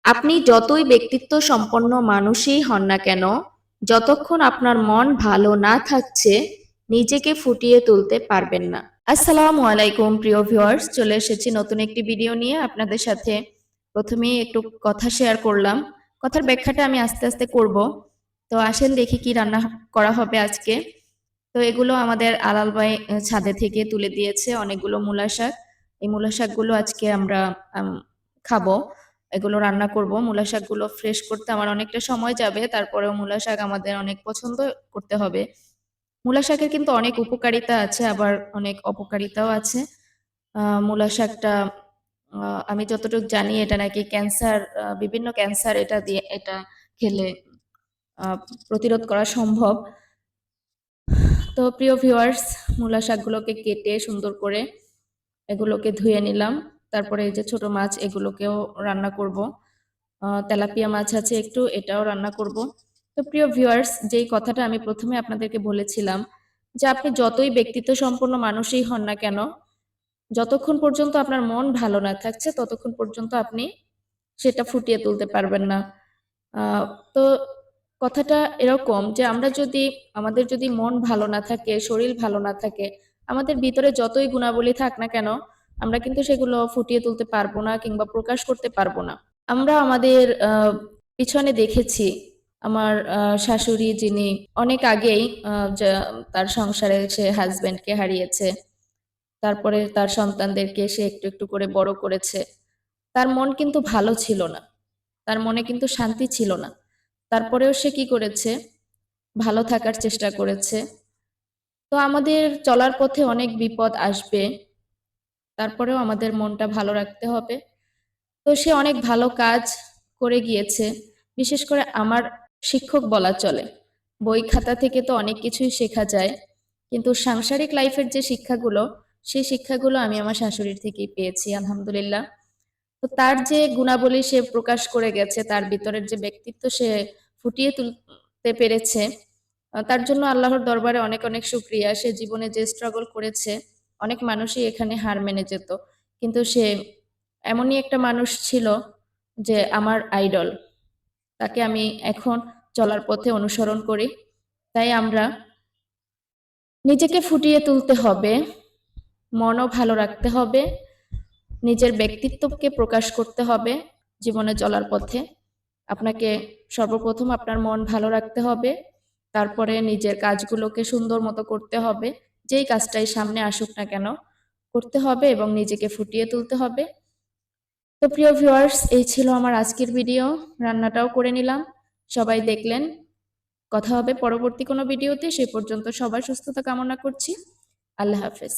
আপনি যতই ব্যক্তিত্ব সম্পন্ন মানুষই হন না কেন, যতক্ষণ আপনার মন ভালো না থাকছে, নিজেকে ফুটিয়ে তুলতে পারবেন না। আসসালামু আলাইকুম প্রিয় ভিউয়ার্স, চলে এসেছি নতুন একটি ভিডিও নিয়ে আপনাদের সাথে। প্রথমেই একটু কথা শেয়ার করলাম, কথার ব্যাখ্যাটা আমি আস্তে আস্তে করব। তো আসেন দেখি কি রান্না করা হবে আজকে। তো এগুলো আমাদের আলাল ভাই ছাদে থেকে তুলে দিয়েছে অনেকগুলো মূলা শাক। এই মূলা শাকগুলো আজকে আমরা খাবো, এগুলো রান্না করব। মূলা শাকগুলো ফ্রেশ করতে আমার অনেকটা সময় যাবে, তারপরেও মূলা শাক আমাদের অনেক পছন্দ করতে হবে। মূলা শাকের কিন্তু অনেক উপকারিতা আছে, আবার অনেক অপকারিতাও আছে। মূলা শাকটা আমি যতটুকু জানি এটা নাকি ক্যান্সার, বিভিন্ন ক্যান্সার এটা খেলে আহ, প্রতিরোধ করা সম্ভব। তো প্রিয় ভিউয়ার্স, মূলা শাকগুলোকে কেটে সুন্দর করে এগুলোকে ধুয়ে নিলাম। তারপরে এই যে ছোট মাছ, এগুলোকেও রান্না করব। তেলাপিয়া মাছ আছে একটু, এটাও রান্না করব। তো প্রিয় ভিউয়ার্স, যেই কথাটা আমি প্রথমে আপনাদেরকে বলেছিলাম যে আপনি যতই ব্যক্তিত্ব সম্পন্ন মানুষই হন না কেন, যতক্ষণ পর্যন্ত আপনার মন ভালো না থাকছে ততক্ষণ পর্যন্ত আপনি সেটা ফুটিয়ে তুলতে পারবেন না। আহ, তো কথাটা এরকম যে আমাদের যদি মন ভালো না থাকে, শরীর ভালো না থাকে, আমাদের ভিতরে যতই গুণাবলী থাক না কেন, আমরা কিন্তু সেগুলো ফুটিয়ে তুলতে পারবো না কিংবা প্রকাশ করতে পারবো না। আমরা আমাদের পিছনে দেখেছি আমার শাশুড়ি, যিনি অনেক আগেই তার সংসারে সে হাজবেন্ডকে হারিয়েছে, তারপরে তার সন্তানদেরকে সে একটু একটু করে বড় করেছে। তার মন কিন্তু ভালো ছিল না, তার মনে কিন্তু শান্তি ছিল না। তারপরেও সে কি করেছে, ভালো থাকার চেষ্টা করেছে। তো আমাদের চলার পথে অনেক বিপদ আসবে, তারপরেও আমাদের মনটা ভালো রাখতে হবে। তো সে অনেক ভালো কাজ করে গিয়েছে। বিশেষ করে আমার শিক্ষক বলা চলে। বই খাতা থেকে তো অনেক কিছুই শেখা যায়, কিন্তু সাংসারিক লাইফের যে শিক্ষাগুলো, সেই শিক্ষাগুলো আমি আমার শাশুড়ির থেকেই পেয়েছি, আলহামদুলিল্লাহ। তো তার যে গুণাবলী সে প্রকাশ করে গেছে, তার ভিতরের যে ব্যক্তিত্ব সে ফুটিয়ে তুলতে পেরেছে, তার জন্য আল্লাহর দরবারে অনেক অনেক শুক্রিয়া। সে জীবনে যে স্ট্রাগল করেছে, অনেক মানুষই এখানে হার মেনে যেত, কিন্তু সে এমনই একটা মানুষ ছিল যে আমার আইডল। তাকে আমি এখন চলার পথে অনুসরণ করি। তাই আমরা নিজেকে ফুটিয়ে তুলতে হবে, মনও ভালো রাখতে হবে, নিজের ব্যক্তিত্বকে প্রকাশ করতে হবে। জীবনে চলার পথে আপনাকে সর্বপ্রথম আপনার মন ভালো রাখতে হবে, তারপরে নিজের কাজগুলোকে সুন্দর মতো করতে হবে। যেই কাজটাই সামনে আসুক না কেন, করতে হবে এবং নিজেকে ফুটিয়ে তুলতে হবে। তো প্রিয় ভিউয়ার্স, এই ছিল আমার আজকের ভিডিও। রান্নাটাও করে নিলাম, সবাই দেখলেন। কথা হবে পরবর্তী কোনো ভিডিওতে, সে পর্যন্ত সবার সুস্থতা কামনা করছি। আল্লাহ হাফেজ।